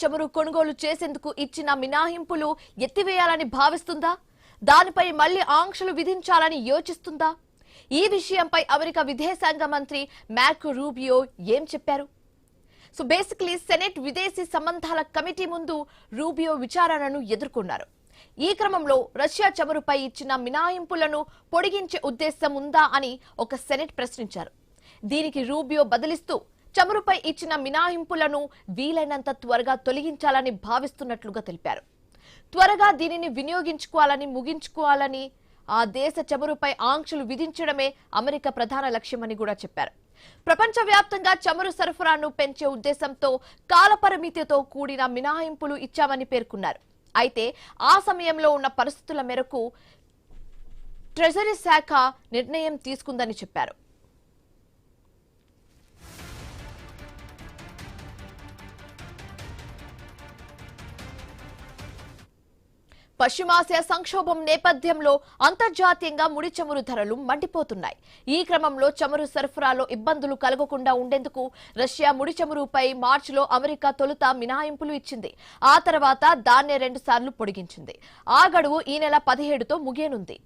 చమురు కొనుగోలు చేసేందుకు ఇచ్చిన మినహాయింపులు ఎత్తివేయాలని భావిస్తుందా? దానిపై మళ్లీ ఆంక్షలు విధించాలని యోచిస్తుందా? ఈ విషయంపై అమెరికా విదేశాంగ మంత్రి మార్కో రూబియో ఏం చెప్పారు? సో బేసికలీ సెనెట్ విదేశీ సంబంధాల కమిటీ ముందు రూబియో విచారణను ఎదుర్కొన్నారు. ఈ క్రమంలో రష్యా చమురుపై ఇచ్చిన మినహాయింపులను పొడిగించే ఉద్దేశం ఉందా అని ఒక సెనెట్ ప్రశ్నించారు. దీనికి రూబియో బదిలిస్తూ చమురుపై ఇచ్చిన మినహాయింపులను వీలైనంత త్వరగా తొలగించాలని భావిస్తున్నట్లుగా తెలిపారు. త్వరగా దీనిని వినియోగించుకోవాలని ముగించుకోవాలని ఆ దేశ చమురుపై ఆంక్షలు విధించడమే అమెరికా ప్రధాన లక్ష్యమని కూడా చెప్పారు. ప్రపంచవ్యాప్తంగా చమురు సరఫరాను పెంచే ఉద్దేశంతో కాలపరిమితితో కూడిన మినహాయింపులు ఇచ్చామని పేర్కొన్నారు. అయితే ఆ సమయంలో ఉన్న పరిస్థితుల మేరకు ట్రెజరీ శాఖ నిర్ణయం తీసుకుందని చెప్పారు. పశ్చిమాసియా సంక్షోభం నేపథ్యంలో అంతర్జాతీయంగా ముడి చమురు ధరలు మండిపోతున్నాయి. ఈ క్రమంలో చమురు సరఫరాలో ఇబ్బందులు కలగకుండా ఉండేందుకు రష్యా ముడి చమురుపై మార్చిలో అమెరికా తొలుత మినహాయింపులు ఇచ్చింది. ఆ తర్వాత దాన్నే 2 సార్లు పొడిగించింది. ఆ గడువు ఈ నెల 17తో ముగియనుంది.